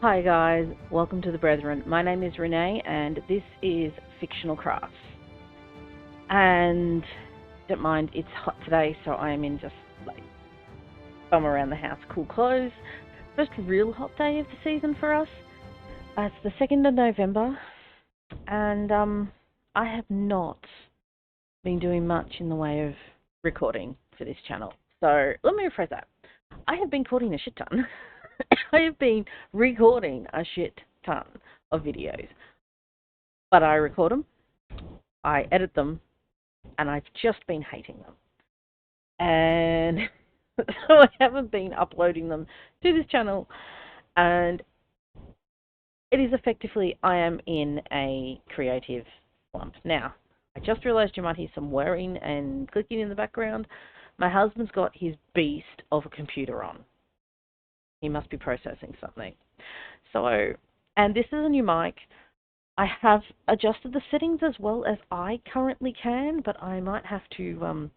Hi guys, welcome to the Brethren. My name is Renee and this is Fictional Crafts. And don't mind, it's hot today, so I am in just like bum around the house, cool clothes. First real hot day of the season for us. It's the 2nd of November and I have not been doing much in the way of recording for this channel. So let me rephrase that. I have been recording a shit ton. I have been recording a shit ton of videos, but I record them, I edit them, and I've just been hating them. And so I haven't been uploading them to this channel, and it is effectively, I am in a creative slump. Now, I just realised you might hear some whirring and clicking in the background. My husband's got his beast of a computer on. He must be processing something. So, and this is a new mic. I have adjusted the settings as well as I currently can, but I might have to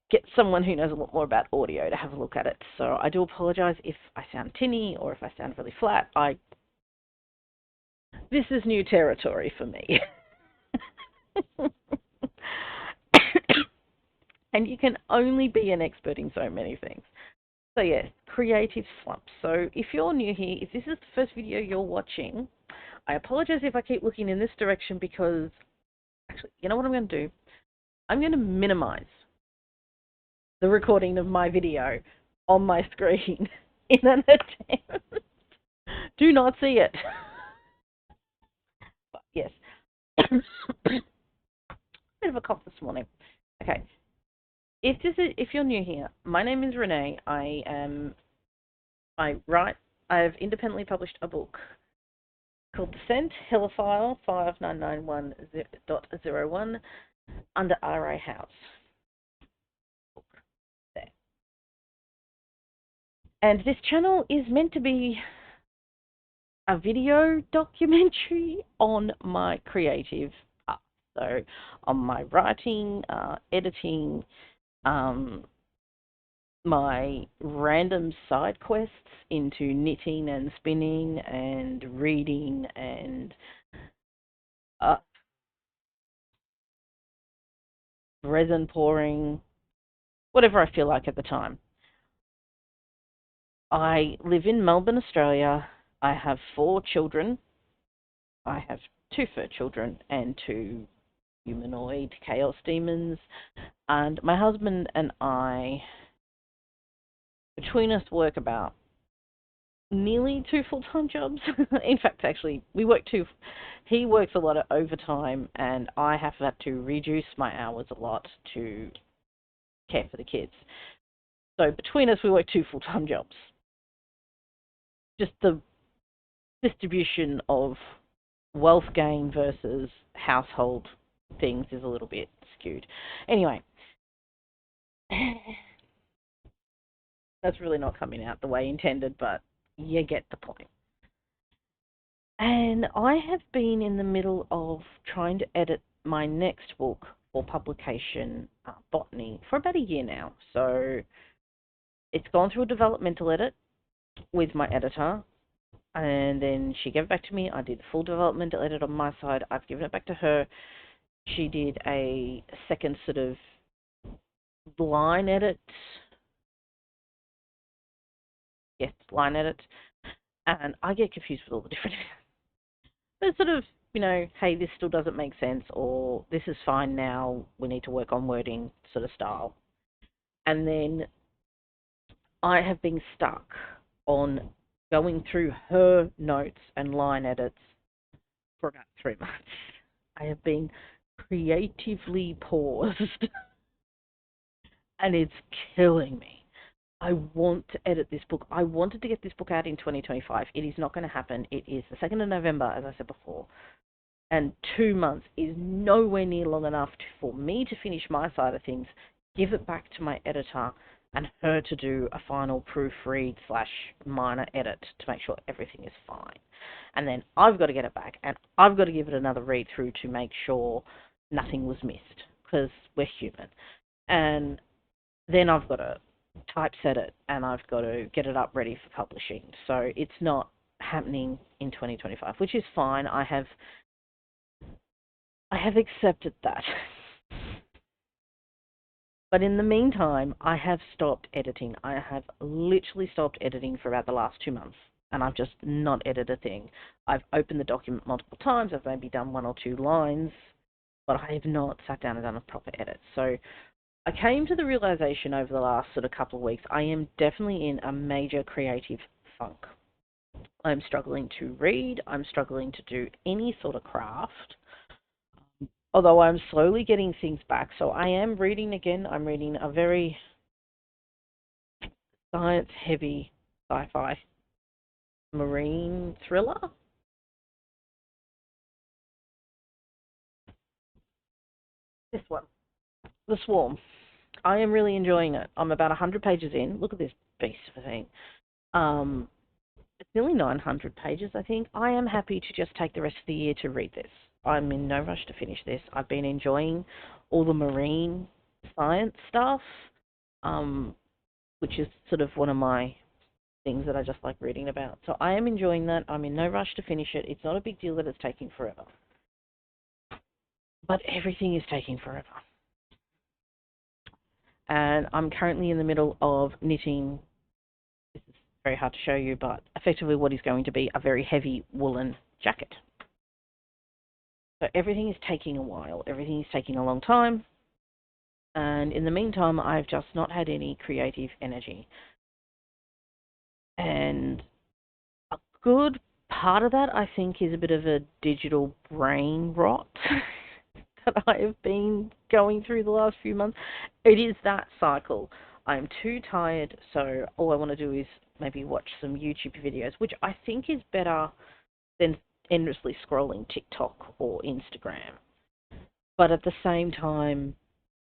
get someone who knows a lot more about audio to have a look at it. So I do apologise if I sound tinny or if I sound really flat. This is new territory for me. And you can only be an expert in so many things. So yes, creative slump. So if you're new here, if this is the first video you're watching, I apologize if I keep looking in this direction because, actually, you know what I'm going to do? I'm going to minimize the recording of my video on my screen in an attempt. Do not see it. But yes. Bit of a cough this morning. Okay. If you're new here, my name is Renee. I have independently published a book called Descent, Hellophile 5991.01 under RA House. There. And this channel is meant to be a video documentary on my creative art. So on my writing, editing, my random side quests into knitting and spinning and reading and resin pouring, whatever I feel like at the time. I live in Melbourne, Australia. I have 4 children. I have 2 fur children and 2 humanoid chaos demons. And my husband and I, between us, work about nearly 2 full-time jobs. In fact, actually, we work 2. He works a lot of overtime, and I have had to reduce my hours a lot to care for the kids. So between us, we work 2 full-time jobs. Just the distribution of wealth gain versus household things is a little bit skewed. Anyway, that's really not coming out the way intended, but you get the point. And I have been in the middle of trying to edit my next book for publication, Botany, for about a year now. So it's gone through a developmental edit with my editor, and then she gave it back to me. I did a full developmental edit on my side. I've given it back to her. She did a second sort of line edit. Yes, line edit. And I get confused with all the different but sort of, you know, hey, this still doesn't make sense, or this is fine now, we need to work on wording sort of style. And then I have been stuck on going through her notes and line edits for about 3 months. I have been creatively paused and it's killing me. I want to edit this book. I wanted to get this book out in 2025. It is not going to happen. It is the 2nd of November, as I said before. And 2 months is nowhere near long enough for me to finish my side of things, give it back to my editor, and her to do a final proofread / minor edit to make sure everything is fine. And then I've got to get it back, and I've got to give it another read through to make sure nothing was missed, because we're human. And then I've got to typeset it, and I've got to get it up ready for publishing. So it's not happening in 2025, which is fine. I have accepted that. But in the meantime, I have stopped editing. I have literally stopped editing for about the last 2 months, and I've just not edited a thing. I've opened the document multiple times. I've maybe done 1 or 2 lines, but I have not sat down and done a proper edit. So I came to the realization over the last sort of couple of weeks, I am definitely in a major creative funk. I'm struggling to read. I'm struggling to do any sort of craft, although I'm slowly getting things back. So I am reading again. I'm reading a very science-heavy sci-fi marine thriller. This one, The Swarm. I am really enjoying it. I'm about 100 pages in. Look at this beast of a thing. It's nearly 900 pages, I think. I am happy to just take the rest of the year to read this. I'm in no rush to finish this. I've been enjoying all the marine science stuff, which is sort of one of my things that I just like reading about. So I am enjoying that. I'm in no rush to finish it. It's not a big deal that it's taking forever. But everything is taking forever. And I'm currently in the middle of knitting. This is very hard to show you, but effectively what is going to be a very heavy woolen jacket. So everything is taking a while. Everything is taking a long time. And in the meantime, I've just not had any creative energy. And a good part of that, I think, is a bit of a digital brain rot that I have been going through the last few months. It is that cycle. I'm too tired, so all I want to do is maybe watch some YouTube videos, which I think is better than endlessly scrolling TikTok or Instagram. But at the same time,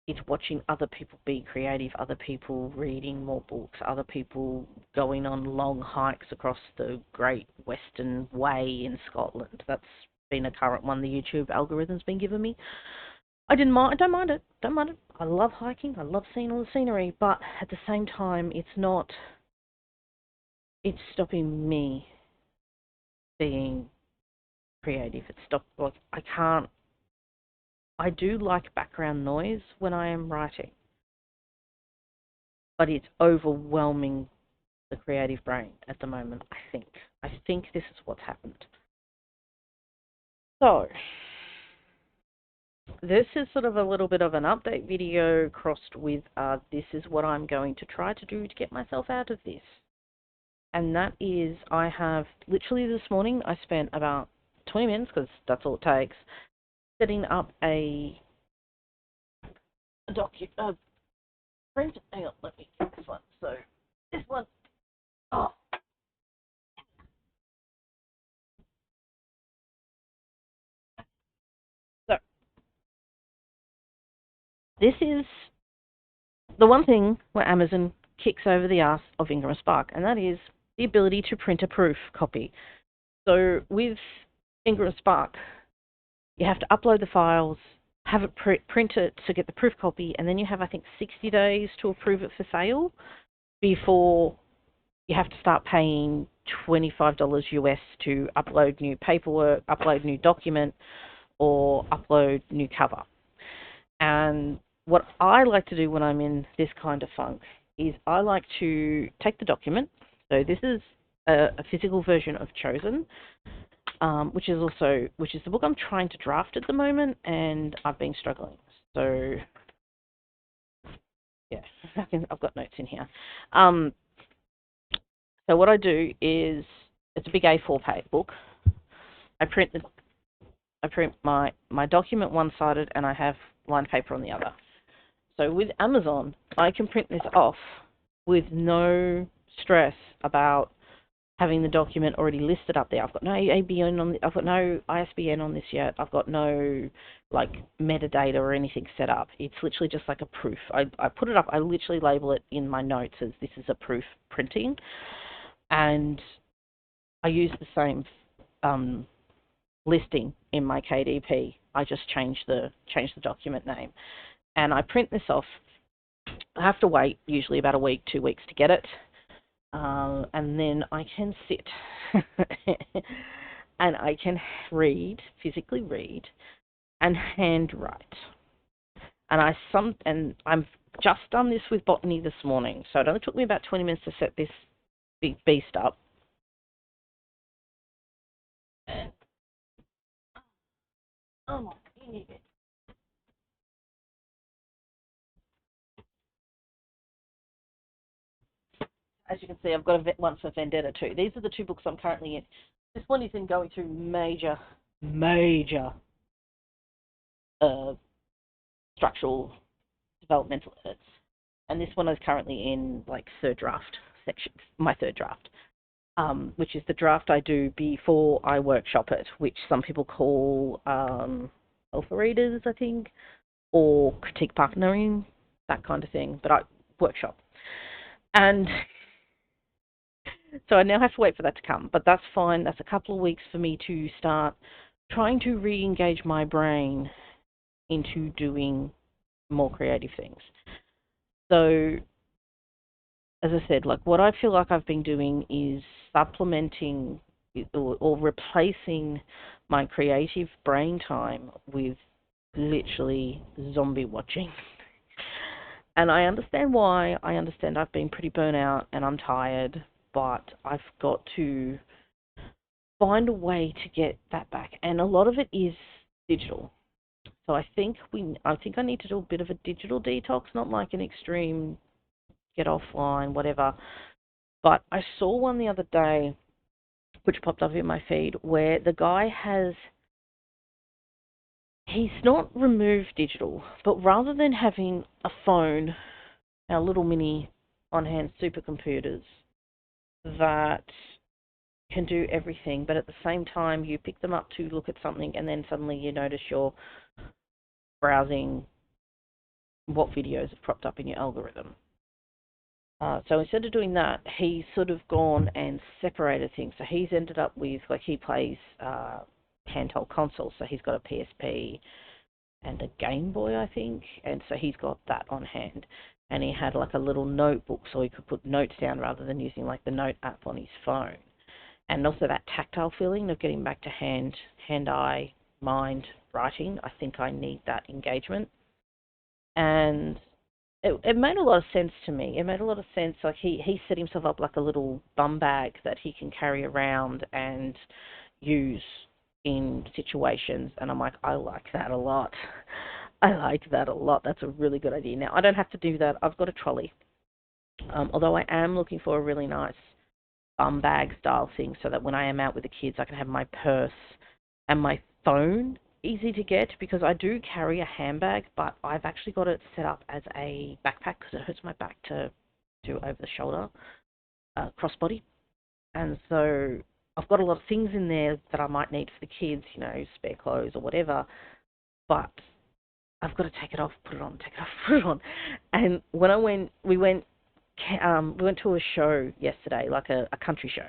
it's watching other people be creative, other people reading more books, other people going on long hikes across the Great Western Way in Scotland. That's been a current one the YouTube algorithm's been giving me. I don't mind it. I love hiking. I love seeing all the scenery, but at the same time, it's stopping me being creative. I do like background noise when I am writing, but it's overwhelming the creative brain at the moment, I think. I think this is what's happened. So, this is sort of a little bit of an update video crossed with this is what I'm going to try to do to get myself out of this. And that is, I have literally this morning, I spent about 20 minutes, because that's all it takes, setting up a print. Hang on, let me get this one. So, this one, oh. So, this is the one thing where Amazon kicks over the ass of Ingram Spark, and that is the ability to print a proof copy. So with Ingram Spark, you have to upload the files, have it print it to get the proof copy, and then you have, I think, 60 days to approve it for sale before you have to start paying $25 US to upload new paperwork, upload new document, or upload new cover. And what I like to do when I'm in this kind of funk is I like to take the document. So this is a physical version of Chosen, which is the book I'm trying to draft at the moment, and I've been struggling. So yeah, I've got notes in here. So what I do is, it's a big A4 page book. I print my document one-sided, and I have lined paper on the other. So with Amazon, I can print this off with no stress about having the document already listed up there. I've got no I've got no ISBN on this yet. I've got no like metadata or anything set up. It's literally just like a proof. I put it up. I literally label it in my notes as this is a proof printing, and I use the same listing in my KDP. I just change the document name, and I print this off I have to wait usually about a week, 2 weeks to get it. And then I can sit and I can physically read, and handwrite. And I'm just done this with botany this morning, so it only took me about 20 minutes to set this big beast up. Oh my, you need it. As you can see, I've got one for Vendetta too. These are the two books I'm currently in. This one is in going through major uh, structural developmental edits. And this one is currently in like third draft section, my third draft, which is the draft I do before I workshop it, which some people call alpha readers, I think, or critique partnering, that kind of thing, but I workshop. And so I now have to wait for that to come, but that's fine. That's a couple of weeks for me to start trying to re-engage my brain into doing more creative things. So, as I said, like what I feel like I've been doing is supplementing or replacing my creative brain time with literally zombie watching. And I understand why. I understand I've been pretty burnt out and I'm tired, but I've got to find a way to get that back. And a lot of it is digital. So I think I need to do a bit of a digital detox, not like an extreme get offline, whatever. But I saw one the other day, which popped up in my feed, where the guy he's not removed digital, but rather than having a phone, our little mini on-hand supercomputers that can do everything, but at the same time you pick them up to look at something and then suddenly you notice you're browsing what videos have cropped up in your algorithm. So instead of doing that, he's sort of gone and separated things. So he's ended up with, like, he plays handheld consoles. So he's got a PSP and a Game Boy, I think. And so he's got that on hand. And he had like a little notebook so he could put notes down rather than using like the note app on his phone. And also that tactile feeling of getting back to hand-eye, mind writing. I think I need that engagement. And it made a lot of sense to me. It made a lot of sense. Like he set himself up like a little bum bag that he can carry around and use in situations. And I'm like, I like that a lot. I like that a lot. That's a really good idea. Now, I don't have to do that. I've got a trolley. Although I am looking for a really nice bum bag style thing so that when I am out with the kids, I can have my purse and my phone easy to get, because I do carry a handbag, but I've actually got it set up as a backpack because it hurts my back to do over the shoulder crossbody. And so I've got a lot of things in there that I might need for the kids, spare clothes or whatever, but I've got to take it off, put it on, take it off, put it on. And when we went to a show yesterday, like a country show,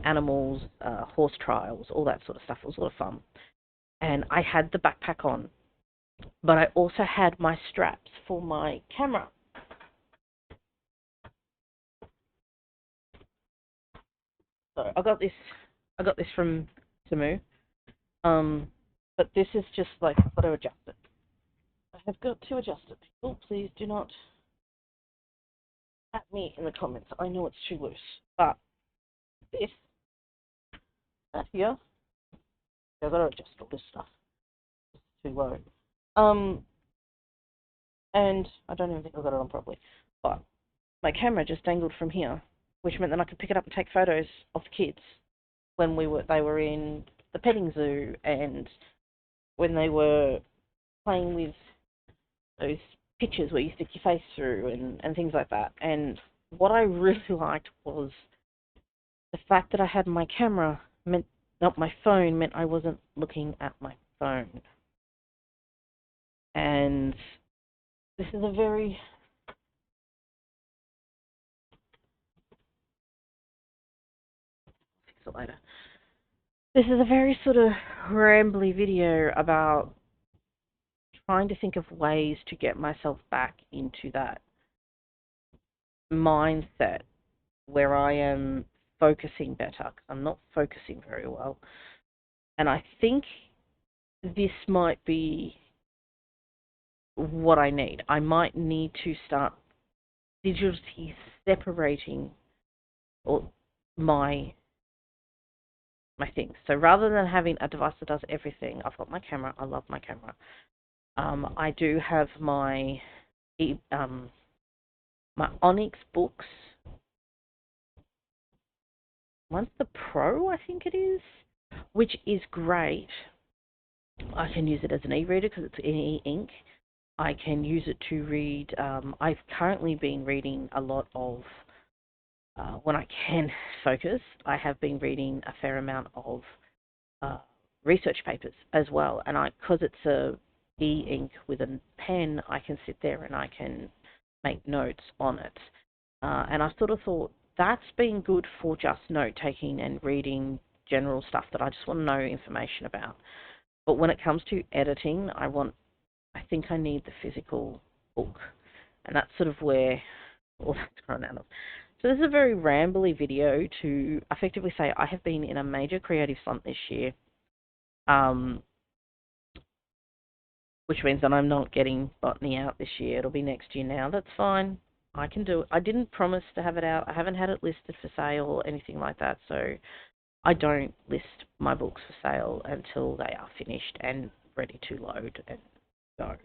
animals, horse trials, all that sort of stuff. It was a lot of fun. And I had the backpack on, but I also had my straps for my camera. So I got this from Samu. But this is just like, I've got to adjust it. I have got to adjust it. People, please do not at me in the comments. I know it's too loose, but that here, I've got to adjust all this stuff. It's too low. And I don't even think I got it on properly. But my camera just dangled from here, which meant that I could pick it up and take photos of the kids when they were in the petting zoo and when they were playing with those pictures where you stick your face through and things like that. And what I really liked was the fact that I had my camera not my phone meant I wasn't looking at my phone. And this is a very fix it later. This is a very sort of rambly video about trying to think of ways to get myself back into that mindset where I am focusing better, because I'm not focusing very well. And I think this might be what I need. I might need to start digitally separating or my things. So rather than having a device that does everything, I've got my camera. I love my camera. I do have my my Onyx books. One's the Pro, I think it is, which is great. I can use it as an e-reader because it's in e-ink. I can use it to read. I've currently been reading a lot of, when I can focus, I have been reading a fair amount of research papers as well. And because it's a e-ink with a pen, I can sit there and I can make notes on it. And I sort of thought that's been good for just note-taking and reading general stuff that I just want to know information about. But when it comes to editing, I think I need the physical book. And that's sort of where all that's grown out of. So this is a very rambly video to effectively say I have been in a major creative slump this year, which means that I'm not getting botany out this year. It'll be next year now. That's fine. I can do it. I didn't promise to have it out. I haven't had it listed for sale or anything like that, so I don't list my books for sale until they are finished and ready to load and go.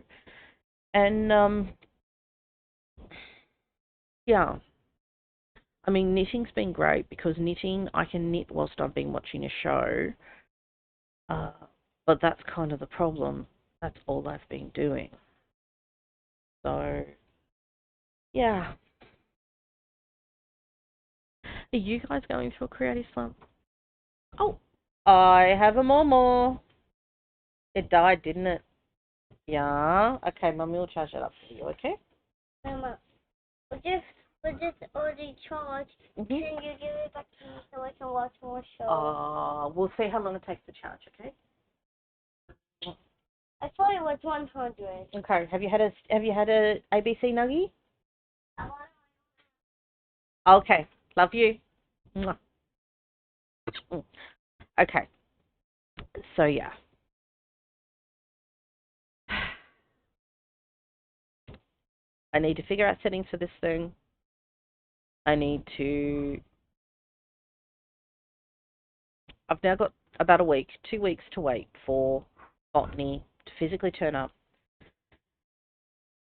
And yeah, I mean, knitting's been great because knitting, I can knit whilst I've been watching a show, but that's kind of the problem. That's all I've been doing. So, yeah. Are you guys going through a creative slump? Oh, I have a Momo. It died, didn't it? Yeah. Okay, Mummy will charge it up for you, okay? Mama, with this already charged, can you give it back to me so I can watch more shows? We'll see how long it takes to charge, okay? I thought it was 100. Okay. Have you had a ABC nuggie? Okay. Love you. Mwah. Okay. So yeah. I need to figure out settings for this thing. I need to. I've now got about a week, 2 weeks to wait for botany to physically turn up.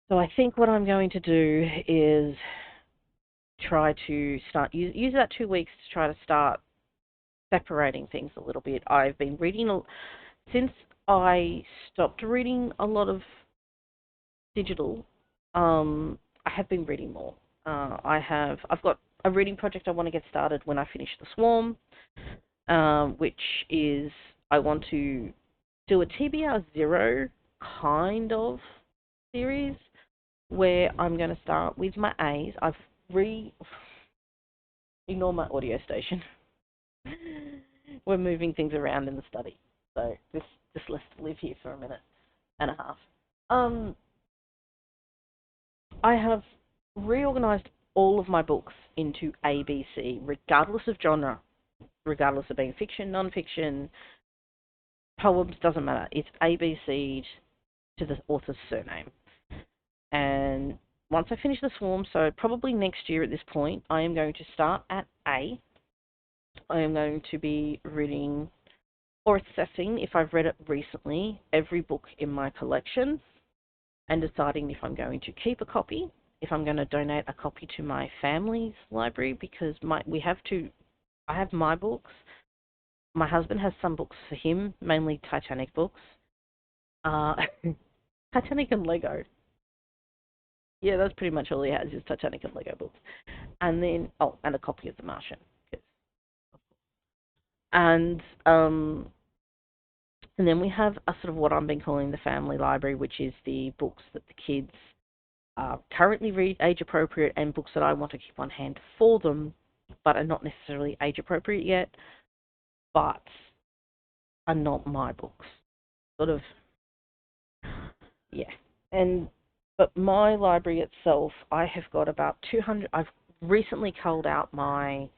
So I think what I'm going to do is try to start use that 2 weeks to try to start separating things a little bit. I've been reading since I stopped reading a lot of digital. I have been reading more. I've got a reading project I want to get started when I finish The Swarm, which is I want to do a TBR 0 kind of series where I'm going to start with my A's. Ignore my audio station. We're moving things around in the study, so this let's live here for a minute and a half. I have reorganized all of my books into ABC, regardless of genre, regardless of being fiction, non-fiction, poems, doesn't matter. It's ABC'd to the author's surname. And once I finish The Swarm, so probably next year at this point, I am going to start at A. I am going to be reading or assessing, if I've read it recently, every book in my collection and deciding if I'm going to keep a copy, if I'm going to donate a copy to my family's library, because I have my books. My husband has some books for him, mainly Titanic books. Titanic and Lego. Yeah, that's pretty much all he has is Titanic and Lego books. And then, and a copy of The Martian. And then we have a sort of what I've been calling the family library, which is the books that the kids currently read age appropriate and books that I want to keep on hand for them, but are not necessarily age appropriate yet, but are not my books. Sort of yeah. But my library itself, I have got about 200. I've recently culled out my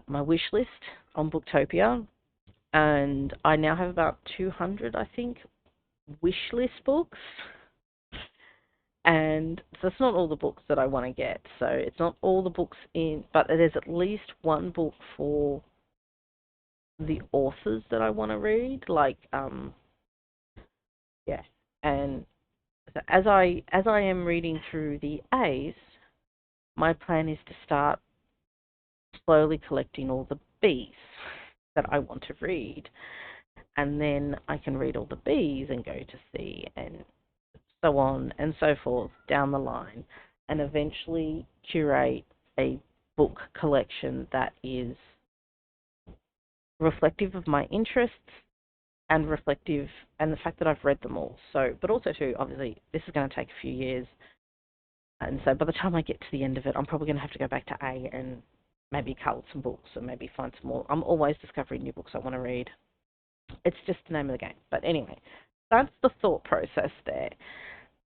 wish list on Booktopia, and I now have about 200, I think, wish list books. And so it's not all the books that I want to get. So it's not all the books in, but there's at least one book for the authors that I want to read. Like, yeah. And so as I am reading through the A's, my plan is to start slowly collecting all the B's that I want to read, and then I can read all the B's and go to C, and so on and so forth down the line, and eventually curate a book collection that is reflective of my interests and reflective and the fact that I've read them all. So, but also too, obviously, this is going to take a few years, and so by the time I get to the end of it, I'm probably going to have to go back to A and maybe cull some books or maybe find some more. I'm always discovering new books I want to read. It's just the name of the game. But anyway, that's the thought process there.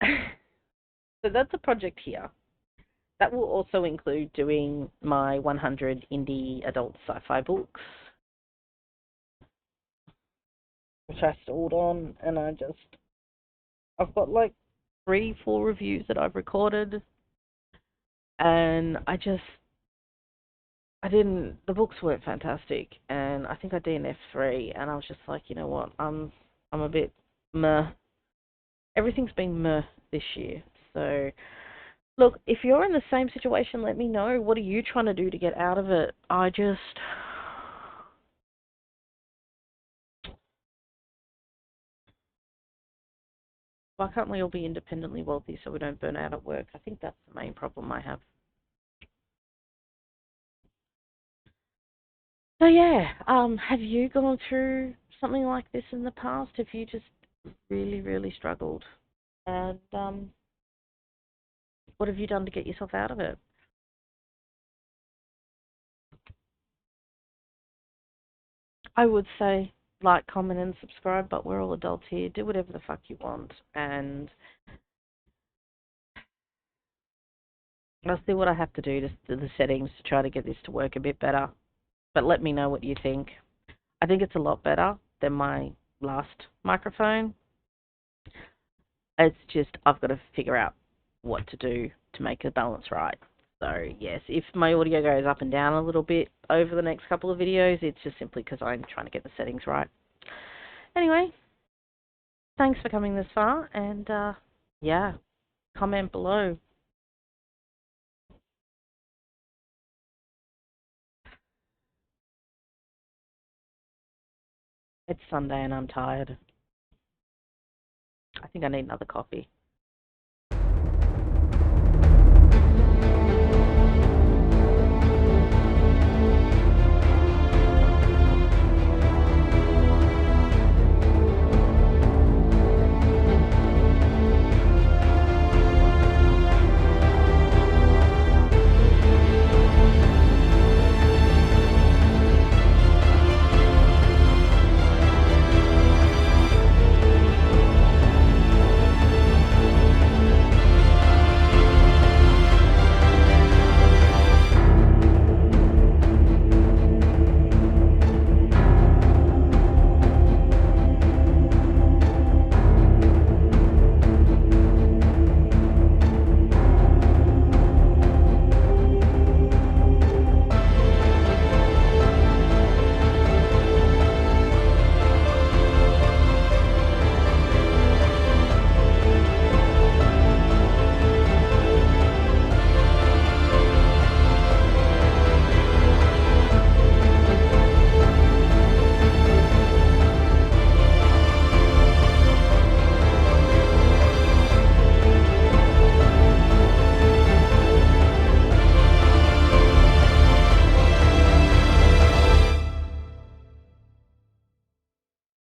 So that's a project here. That will also include doing my 100 indie adult sci-fi books, which I stalled on, and I've got like 3-4 reviews that I've recorded, and the books weren't fantastic, and I think I DNF'd 3, and I was just like, you know what, I'm a bit meh. Everything's been meh this year, so look, if you're in the same situation, let me know. What are you trying to do to get out of it? Why can't we all be independently wealthy so we don't burn out at work? I think that's the main problem I have. So yeah, have you gone through something like this in the past? Have you just really, really struggled? And what have you done to get yourself out of it? I would say like, comment, and subscribe, but we're all adults here. Do whatever the fuck you want, and I'll see what I have to do to the settings to try to get this to work a bit better. But let me know what you think. I think it's a lot better than my last microphone. It's just I've got to figure out what to do to make the balance right. So yes, if my audio goes up and down a little bit over the next couple of videos, it's just simply because I'm trying to get the settings right. Anyway, thanks for coming this far, and yeah, comment below. It's Sunday and I'm tired. I think I need another coffee.